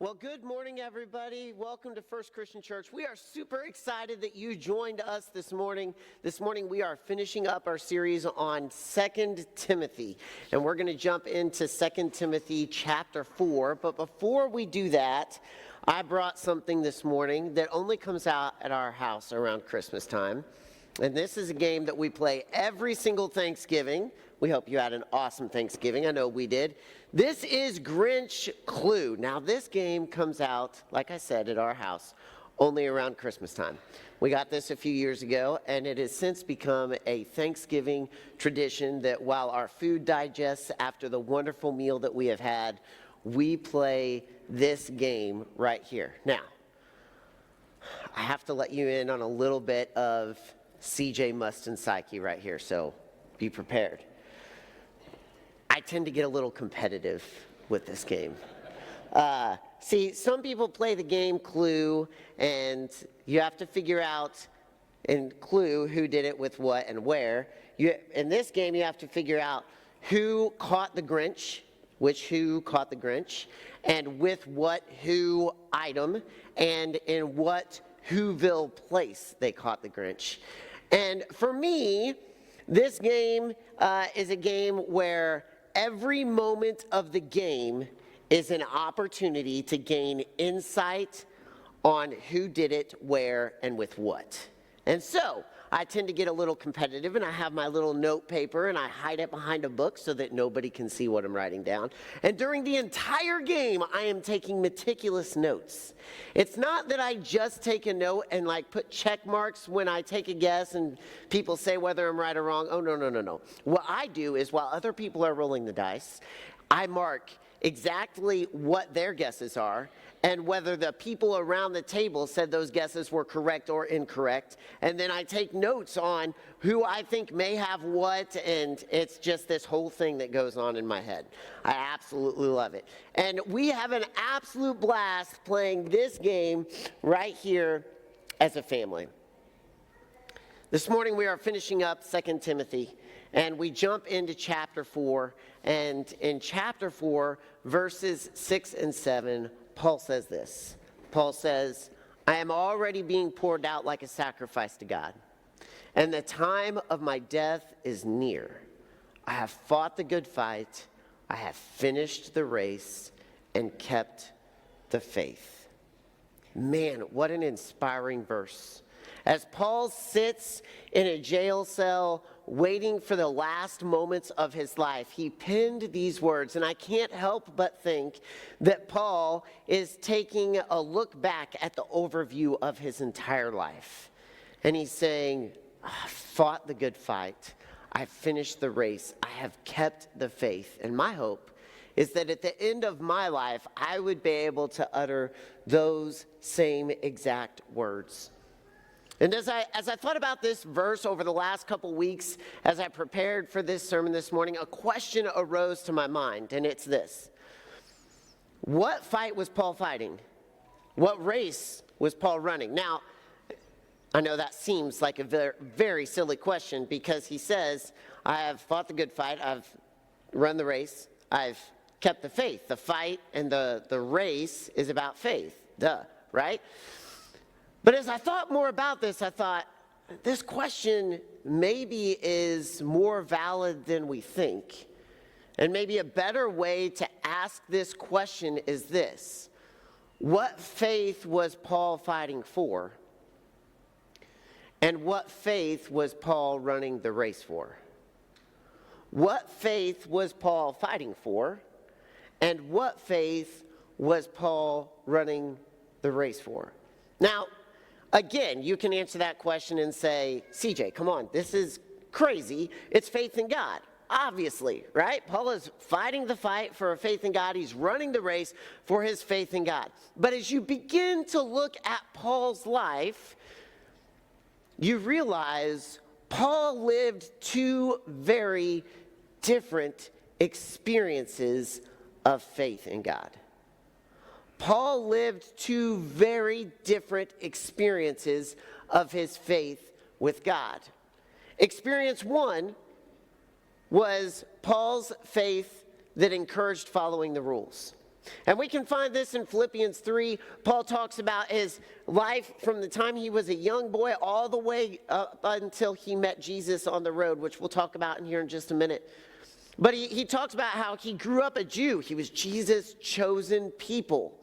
Well, good morning, everybody. Welcome to First Christian Church. We are super excited that you joined us this morning. This morning, we are finishing up our series on 2 Timothy, and we're going to jump into 2 Timothy chapter 4. But before we do that, I brought something this morning that only comes out at our house around Christmas time. And this is a game that we play every single Thanksgiving. We hope you had an awesome Thanksgiving. I know we did. This is Grinch Clue. Now, this game comes out, like I said, at our house only around Christmas time. We got this a few years ago, and it has since become a Thanksgiving tradition that while our food digests after the wonderful meal that we have had, we play this game right here. Now, I have to let you in on a little bit of CJ Muston psyche right here, so be prepared. I tend to get a little competitive with this game. See, some people play the game Clue, and you have to figure out in Clue who did it with what and where. In this game, you have to figure out who caught the Grinch, who caught the Grinch, and with what who item, and in what Whoville place they caught the Grinch. And for me, this game is a game where every moment of the game is an opportunity to gain insight on who did it, where, and with what. And so I tend to get a little competitive, and I have my little note paper, and I hide it behind a book so that nobody can see what I'm writing down. And during the entire game, I am taking meticulous notes. It's not that I just take a note and put check marks when I take a guess and people say whether I'm right or wrong. Oh, no. What I do is while other people are rolling the dice, I mark exactly what their guesses are and whether the people around the table said those guesses were correct or incorrect. And then I take notes on who I think may have what, and it's just this whole thing that goes on in my head. I absolutely love it. And we have an absolute blast playing this game right here as a family. This morning we are finishing up 2 Timothy, and we jump into chapter 4. And in chapter 4, verses 6 and 7, Paul says this. Paul says, I am already being poured out like a sacrifice to God, and the time of my death is near. I have fought the good fight. I have finished the race and kept the faith. Man, what an inspiring verse. As Paul sits in a jail cell waiting for the last moments of his life, he penned these words, and I can't help but think that Paul is taking a look back at the overview of his entire life. And he's saying, I fought the good fight, I finished the race, I have kept the faith. And my hope is that at the end of my life, I would be able to utter those same exact words. And as I thought about this verse over the last couple weeks, as I prepared for this sermon this morning, a question arose to my mind, and it's this. What fight was Paul fighting? What race was Paul running? Now, I know that seems like a very, very silly question because he says, I have fought the good fight, I've run the race, I've kept the faith. The fight and the race is about faith, right? But as I thought more about this, I thought, this question maybe is more valid than we think. And maybe a better way to ask this question is this. What faith was Paul fighting for? And what faith was Paul running the race for? What faith was Paul fighting for? And what faith was Paul running the race for? Now, again, you can answer that question and say, CJ, come on, this is crazy. It's faith in God, obviously, right? Paul is fighting the fight for a faith in God. He's running the race for his faith in God. But as you begin to look at Paul's life, you realize Paul lived two very different experiences of faith in God. Paul lived two very different experiences of his faith with God. Experience one was Paul's faith that encouraged following the rules. And we can find this in Philippians 3. Paul talks about his life from the time he was a young boy all the way up until he met Jesus on the road, which we'll talk about in here in just a minute. But he talks about how he grew up a Jew. He was Jesus' chosen people.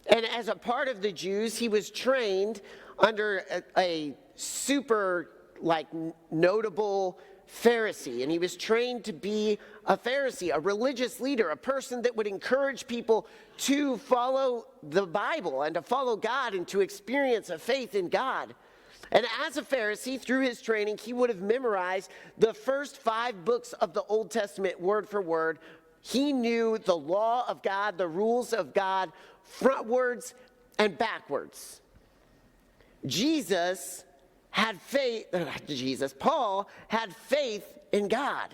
And as a part of the Jews, he was trained under a super notable Pharisee, and he was trained to be a Pharisee, a religious leader, a person that would encourage people to follow the Bible and to follow God and to experience a faith in God. And as a Pharisee, through his training, he would have memorized the first 5 books of the Old Testament word for word. He knew the law of God, the rules of God, frontwards and backwards. Paul had faith in God.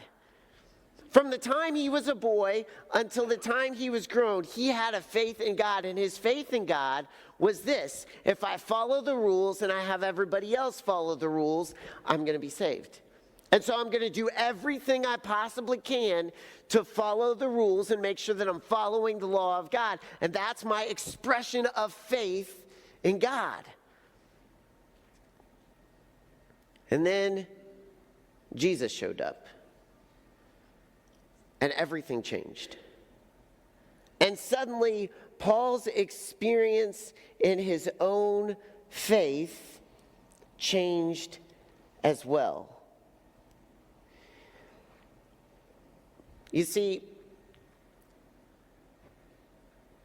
From the time he was a boy until the time he was grown, he had a faith in God, and his faith in God was this: if I follow the rules and I have everybody else follow the rules, I'm going to be saved. And so I'm going to do everything I possibly can to follow the rules and make sure that I'm following the law of God. And that's my expression of faith in God. And then Jesus showed up. And everything changed. And suddenly, Paul's experience in his own faith changed as well. You see,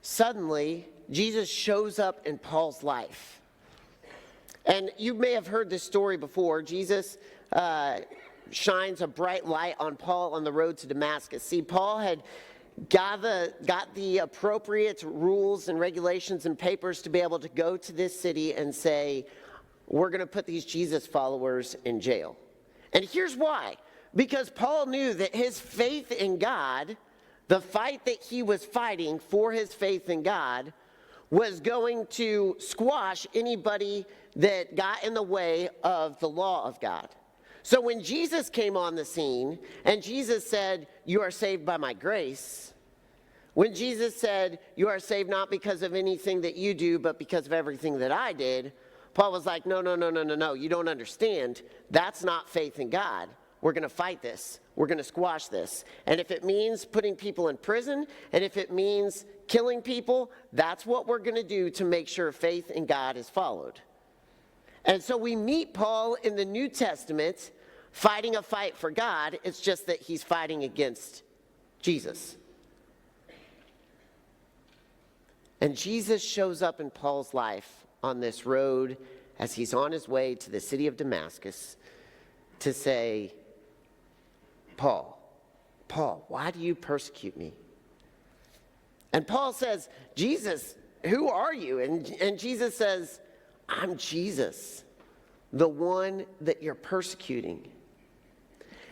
suddenly, Jesus shows up in Paul's life. And you may have heard this story before. Jesus shines a bright light on Paul on the road to Damascus. See, Paul had got the appropriate rules and regulations and papers to be able to go to this city and say, we're going to put these Jesus followers in jail. And here's why. Because Paul knew that his faith in God, the fight that he was fighting for his faith in God, was going to squash anybody that got in the way of the law of God. So when Jesus came on the scene and Jesus said, you are saved by my grace, when Jesus said, you are saved not because of anything that you do, but because of everything that I did, Paul was like, no, you don't understand. That's not faith in God. We're going to fight this. We're going to squash this. And if it means putting people in prison, and if it means killing people, that's what we're going to do to make sure faith in God is followed. And so we meet Paul in the New Testament fighting a fight for God. It's just that he's fighting against Jesus. And Jesus shows up in Paul's life on this road as he's on his way to the city of Damascus to say, Paul, why do you persecute me? And Paul says, Jesus, who are you? And Jesus says, I'm Jesus, the one that you're persecuting.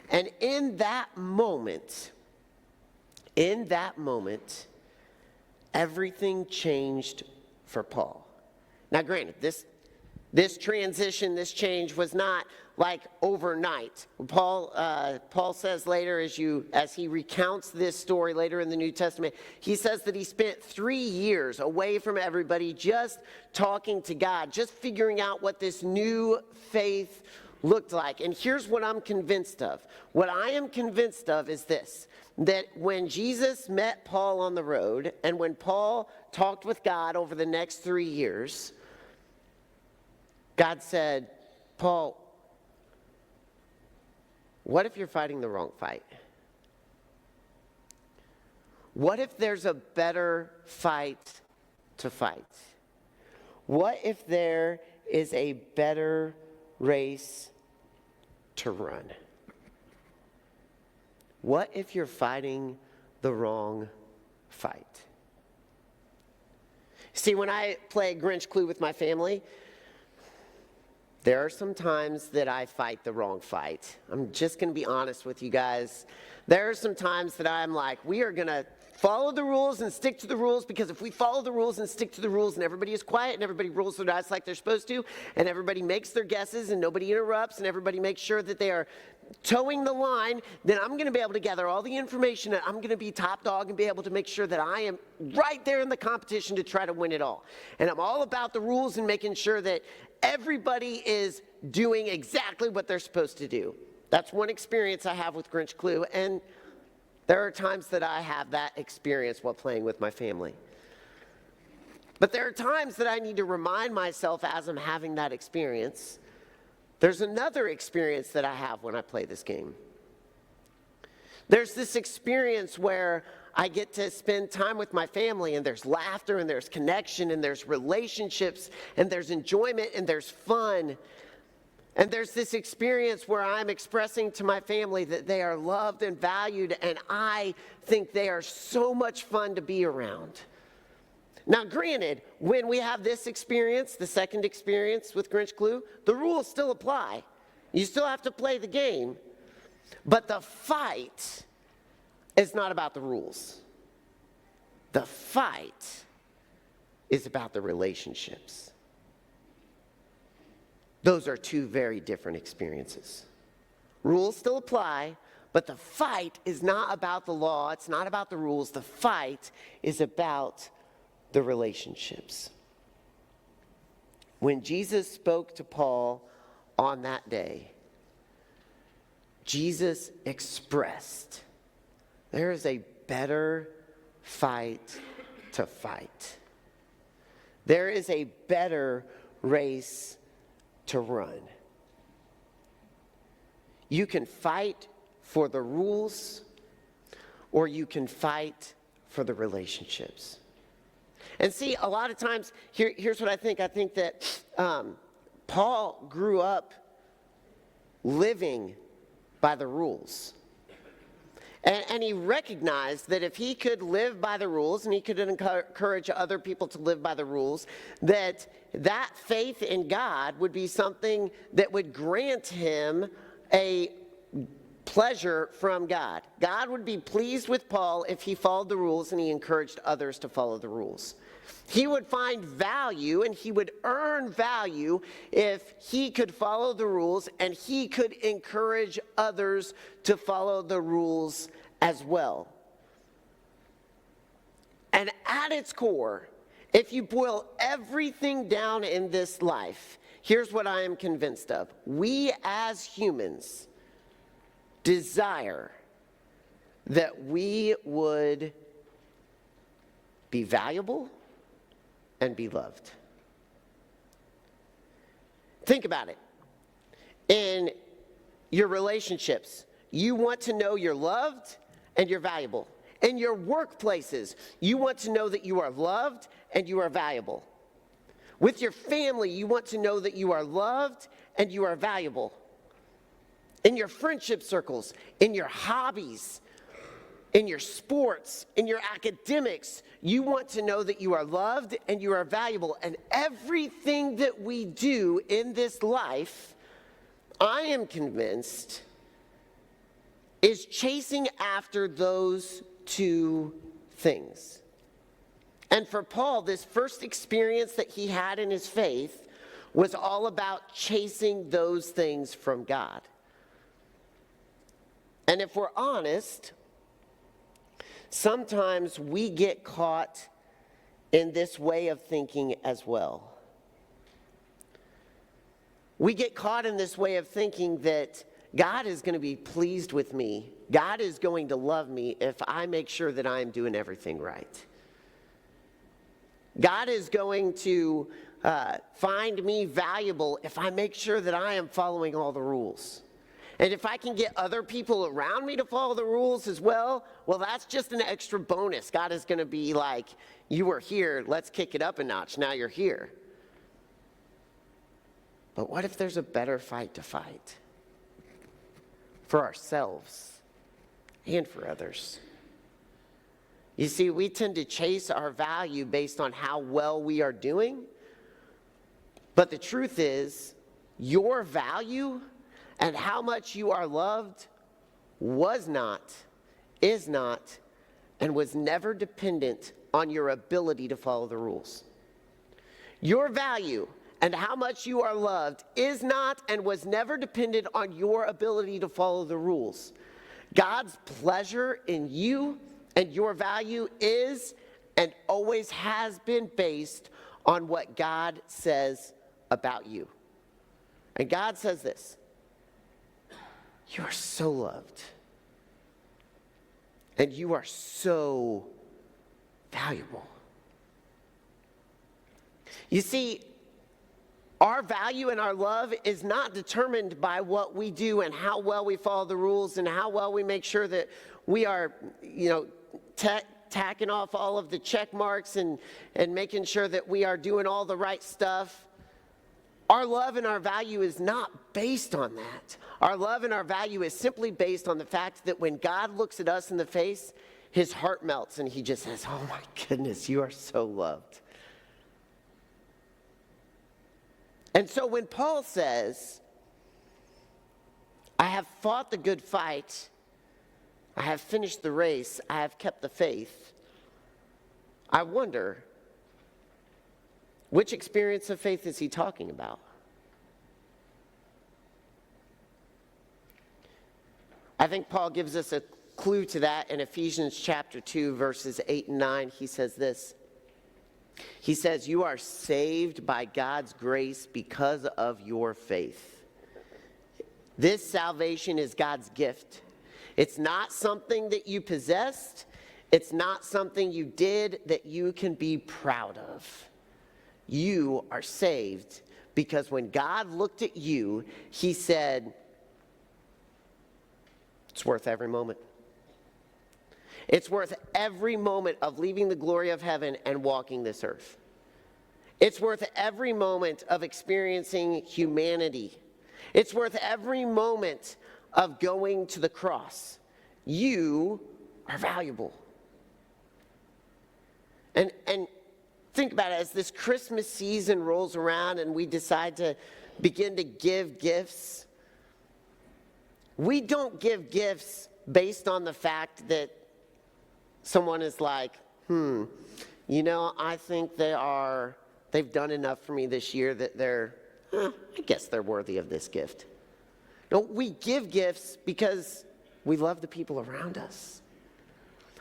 And in that moment, everything changed for Paul. Now, granted, this transition, this change was not like overnight. Paul says later, as he recounts this story later in the New Testament, he says that he spent 3 years away from everybody, just talking to God, just figuring out what this new faith looked like. And here's what I'm convinced of. What I am convinced of is this: that when Jesus met Paul on the road, and when Paul talked with God over the next 3 years, God said, Paul, what if you're fighting the wrong fight? What if there's a better fight to fight? What if there is a better race to run? What if you're fighting the wrong fight? See, when I play Grinch Clue with my family, there are some times that I fight the wrong fight. I'm just going to be honest with you guys. There are some times that I'm like, we are going to follow the rules and stick to the rules, because if we follow the rules and stick to the rules and everybody is quiet and everybody rolls their dice like they're supposed to and everybody makes their guesses and nobody interrupts and everybody makes sure that they are towing the line, then I'm going to be able to gather all the information and I'm going to be top dog and be able to make sure that I am right there in the competition to try to win it all. And I'm all about the rules and making sure that everybody is doing exactly what they're supposed to do. That's one experience I have with Grinch Clue, and there are times that I have that experience while playing with my family. But there are times that I need to remind myself as I'm having that experience, there's another experience that I have when I play this game. There's this experience where I get to spend time with my family, and there's laughter, and there's connection, and there's relationships, and there's enjoyment, and there's fun. And there's this experience where I'm expressing to my family that they are loved and valued, and I think they are so much fun to be around. Now, granted, when we have this experience, the second experience with Grinch Clue, the rules still apply. You still have to play the game, but the fight is not about the rules. The fight is about the relationships. Those are two very different experiences. Rules still apply, but the fight is not about the law. It's not about the rules. The fight is about the relationships. When Jesus spoke to Paul on that day, Jesus expressed, there is a better fight to fight. There is a better race to run. You can fight for the rules, or you can fight for the relationships. And see, a lot of times, here's what I think. I think that Paul grew up living by the rules. And he recognized that if he could live by the rules and he could encourage other people to live by the rules, that faith in God would be something that would grant him a pleasure from God. God would be pleased with Paul if he followed the rules and he encouraged others to follow the rules. He would find value and he would earn value if he could follow the rules and he could encourage others to follow the rules as well. And at its core, if you boil everything down in this life, here's what I am convinced of. We as humans desire that we would be valuable and be loved. Think about it. In your relationships, you want to know you're loved and you're valuable. In your workplaces, you want to know that you are loved and you are valuable. With your family, you want to know that you are loved and you are valuable. In your friendship circles, in your hobbies, in your sports, in your academics, you want to know that you are loved and you are valuable. And everything that we do in this life, I am convinced, is chasing after those two things. And for Paul, this first experience that he had in his faith was all about chasing those things from God. And if we're honest, sometimes we get caught in this way of thinking as well. We get caught in this way of thinking that God is going to be pleased with me. God is going to love me if I make sure that I'm doing everything right. God is going to find me valuable if I make sure that I am following all the rules. And if I can get other people around me to follow the rules as well, well, that's just an extra bonus. God is going to be like, you were here, let's kick it up a notch, now you're here. But what if there's a better fight to fight? For ourselves and for others. You see, we tend to chase our value based on how well we are doing. But the truth is, your value and how much you are loved was not, is not, and was never dependent on your ability to follow the rules. Your value and how much you are loved is not and was never dependent on your ability to follow the rules. God's pleasure in you and your value is and always has been based on what God says about you. And God says this: you are so loved. And you are so valuable. You see, our value and our love is not determined by what we do and how well we follow the rules and how well we make sure that we are, tacking off all of the check marks and making sure that we are doing all the right stuff. Our love and our value is not based on that. Our love and our value is simply based on the fact that when God looks at us in the face, his heart melts and he just says, oh my goodness, you are so loved. And so when Paul says, I have fought the good fight, I have finished the race, I have kept the faith, I wonder, which experience of faith is he talking about? I think Paul gives us a clue to that in Ephesians chapter 2, verses 8 and 9. He says this. He says, you are saved by God's grace because of your faith. This salvation is God's gift. It's not something that you possessed. It's not something you did that you can be proud of. You are saved because when God looked at you, he said, it's worth every moment. It's worth every moment of leaving the glory of heaven and walking this earth. It's worth every moment of experiencing humanity. It's worth every moment of going to the cross. You are valuable. And think about it, as this Christmas season rolls around and we decide to begin to give gifts, we don't give gifts based on the fact that someone is like, I think they've done enough for me this year that I guess they're worthy of this gift. No, we give gifts because we love the people around us.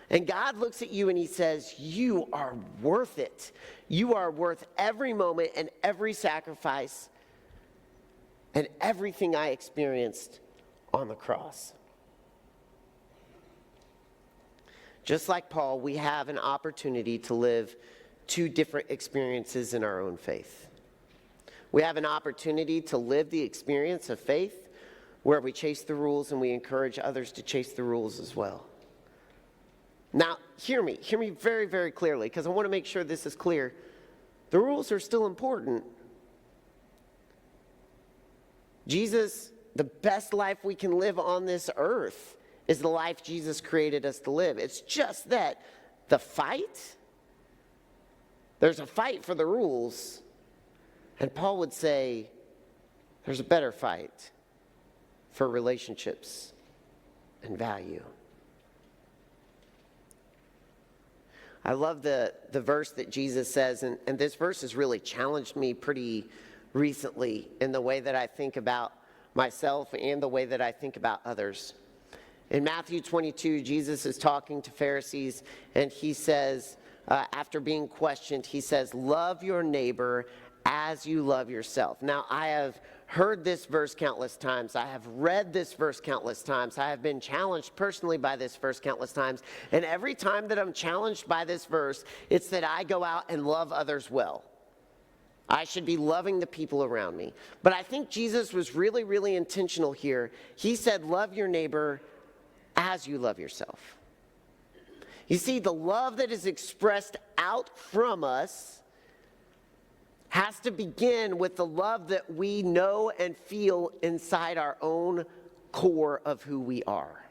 And God looks at you and he says, you are worth it. You are worth every moment and every sacrifice and everything I experienced on the cross. Just like Paul, we have an opportunity to live two different experiences in our own faith. We have an opportunity to live the experience of faith where we chase the rules and we encourage others to chase the rules as well. Now, hear me very, very clearly, because I want to make sure this is clear. The rules are still important. Jesus, the best life we can live on this earth is the life Jesus created us to live. It's just that the fight, there's a fight for the rules, and Paul would say there's a better fight for relationships and value. I love the verse that Jesus says, and this verse has really challenged me pretty recently in the way that I think about myself and the way that I think about others. In Matthew 22, Jesus is talking to Pharisees, and he says, after being questioned, he says, love your neighbor as you love yourself. Now, I have heard this verse countless times. I have read this verse countless times. I have been challenged personally by this verse countless times. And every time that I'm challenged by this verse, it's that I go out and love others well. I should be loving the people around me. But I think Jesus was really, really intentional here. He said, love your neighbor as you love yourself. You see, the love that is expressed out from us has to begin with the love that we know and feel inside our own core of who we are.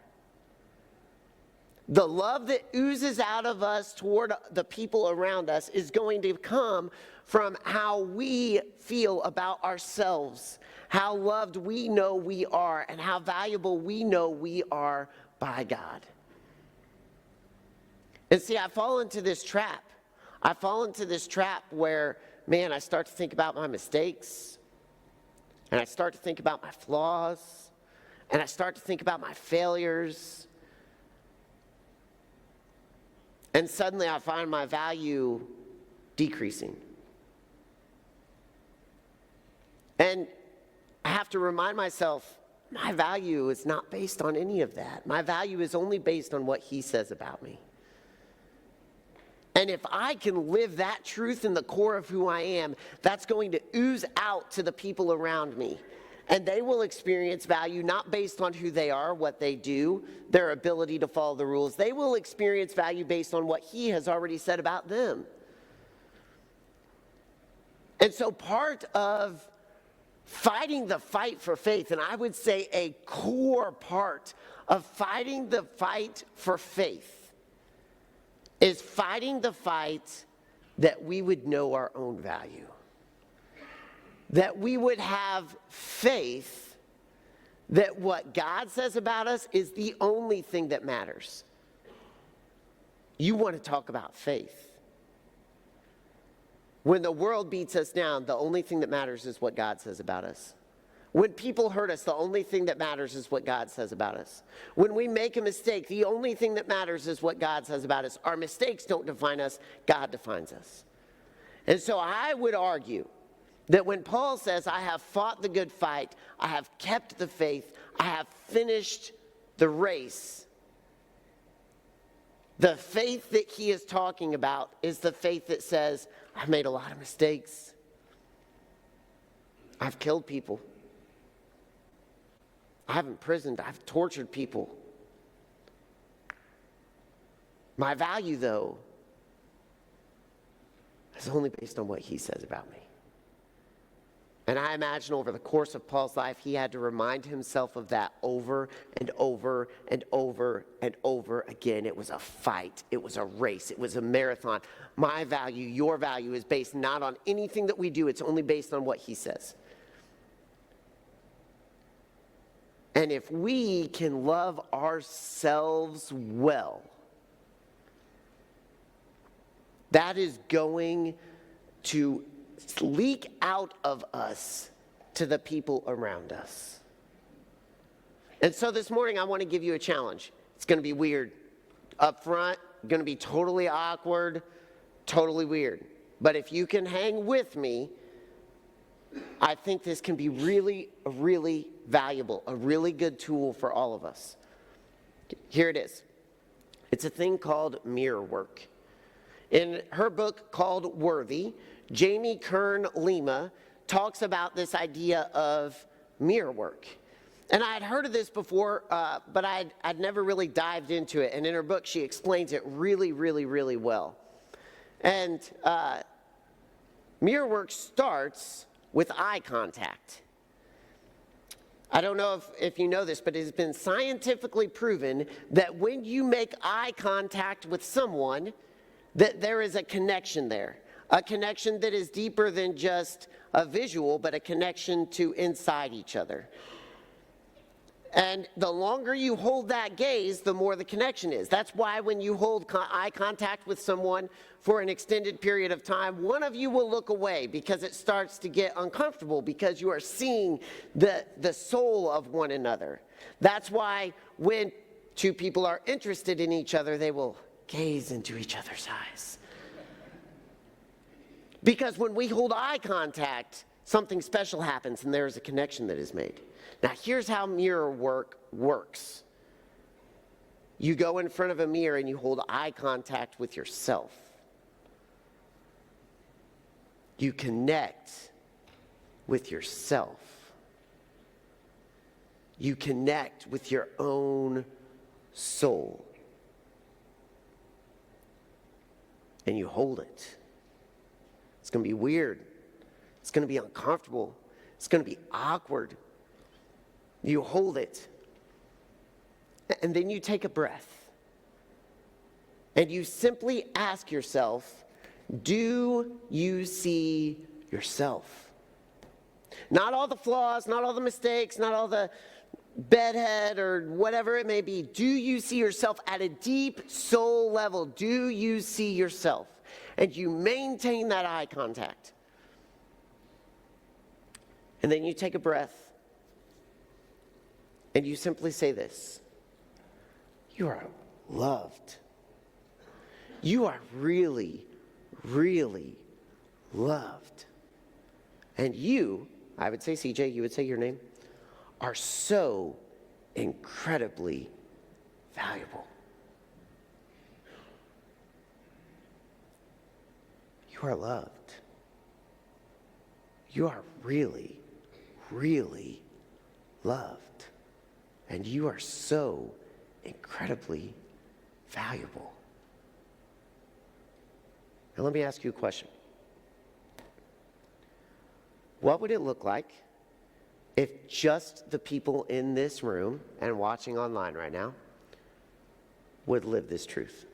The love that oozes out of us toward the people around us is going to come from how we feel about ourselves, how loved we know we are, and how valuable we know we are by God. And see, I fall into this trap. I fall into this trap where, man, I start to think about my mistakes, and I start to think about my flaws, and I start to think about my failures. And suddenly I find my value decreasing. And I have to remind myself, my value is not based on any of that. My value is only based on what he says about me. And if I can live that truth in the core of who I am, that's going to ooze out to the people around me. And they will experience value not based on who they are, what they do, their ability to follow the rules. They will experience value based on what he has already said about them. And so part of fighting the fight for faith, and I would say a core part of fighting the fight for faith, is fighting the fight that we would know our own value. That we would have faith that what God says about us is the only thing that matters. You want to talk about faith. When the world beats us down, the only thing that matters is what God says about us. When people hurt us, the only thing that matters is what God says about us. When we make a mistake, the only thing that matters is what God says about us. Our mistakes don't define us, God defines us. And so I would argue that when Paul says, I have fought the good fight, I have kept the faith, I have finished the race, the faith that he is talking about is the faith that says, I've made a lot of mistakes. I've killed people. I've imprisoned, I've tortured people. My value, though, is only based on what he says about me. And I imagine over the course of Paul's life, he had to remind himself of that over and over and over and over again. It was a fight. It was a race. It was a marathon. My value, your value is based not on anything that we do. It's only based on what he says. And if we can love ourselves well, that is going to leak out of us to the people around us. And so this morning, I want to give you a challenge. It's going to be weird. Up front, going to be totally awkward, totally weird. But if you can hang with me, I think this can be really, really valuable, a really good tool for all of us. Here it is. It's a thing called mirror work. In her book called Worthy, Jamie Kern Lima talks about this idea of mirror work. And I had heard of this before, but I'd never really dived into it. And in her book, she explains it really, really, really well. And mirror work starts with eye contact. I don't know if you know this, but it has been scientifically proven that when you make eye contact with someone, that there is a connection there. A connection that is deeper than just a visual, but a connection to inside each other. And the longer you hold that gaze, the more the connection is. That's why when you hold eye contact with someone for an extended period of time, one of you will look away because it starts to get uncomfortable because you are seeing the soul of one another. That's why when two people are interested in each other, they will gaze into each other's eyes. Because when we hold eye contact, something special happens and there is a connection that is made. Now, here's how mirror work works. You go in front of a mirror and you hold eye contact with yourself. You connect with yourself. You connect with your own soul. And you hold it. It's going to be weird. It's going to be uncomfortable. It's going to be awkward. You hold it. And then you take a breath. And you simply ask yourself, do you see yourself? Not all the flaws, not all the mistakes, not all the bedhead or whatever it may be, do you see yourself at a deep soul level? Do you see yourself? And you maintain that eye contact. And then you take a breath and you simply say this: you are loved. You are really, really loved. And you, I would say CJ, you would say your name, are so incredibly valuable. You are loved. You are really, really loved. And you are so incredibly valuable. Now let me ask you a question. What would it look like if just the people in this room and watching online right now would live this truth?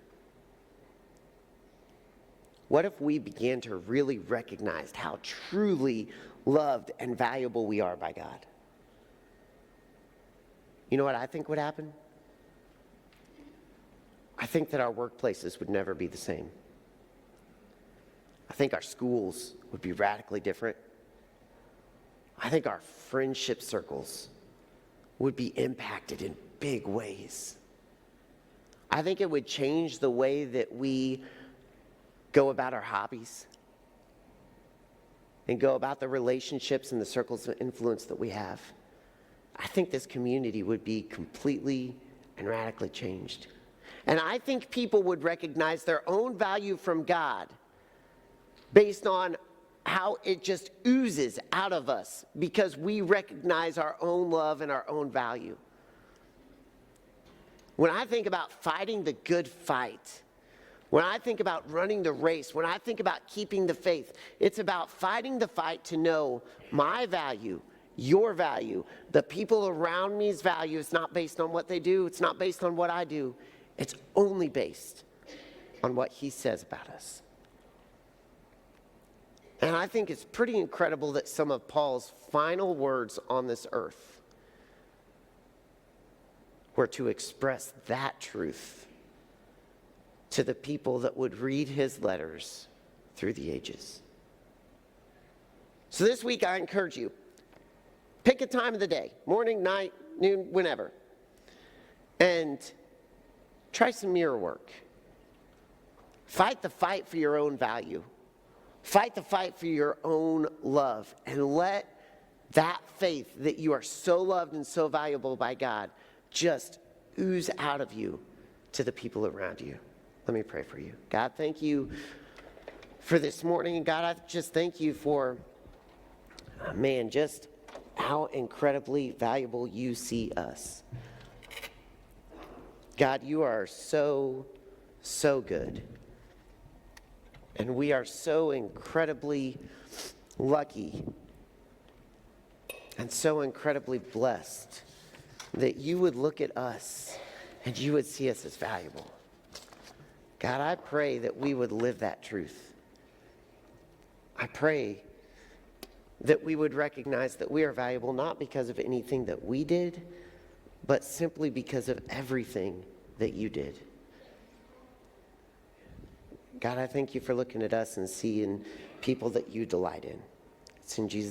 What if we began to really recognize how truly loved and valuable we are by God? You know what I think would happen? I think that our workplaces would never be the same. I think our schools would be radically different. I think our friendship circles would be impacted in big ways. I think it would change the way that we go about our hobbies and go about the relationships and the circles of influence that we have. I think this community would be completely and radically changed. And I think people would recognize their own value from God based on how it just oozes out of us because we recognize our own love and our own value. When I think about fighting the good fight, when I think about running the race, when I think about keeping the faith, it's about fighting the fight to know my value, your value, the people around me's value. It's not based on what they do. It's not based on what I do. It's only based on what he says about us. And I think it's pretty incredible that some of Paul's final words on this earth were to express that truth to the people that would read his letters through the ages. So this week I encourage you, pick a time of the day, morning, night, noon, whenever, and try some mirror work. Fight the fight for your own value. Fight the fight for your own love, and let that faith that you are so loved and so valuable by God just ooze out of you to the people around you. Let me pray for you. God, thank you for this morning. And God, I just thank you for, just how incredibly valuable you see us. God, you are so, so good. And we are so incredibly lucky and so incredibly blessed that you would look at us and you would see us as valuable. God, I pray that we would live that truth. I pray that we would recognize that we are valuable not because of anything that we did, but simply because of everything that you did. God, I thank you for looking at us and seeing people that you delight in. It's in Jesus'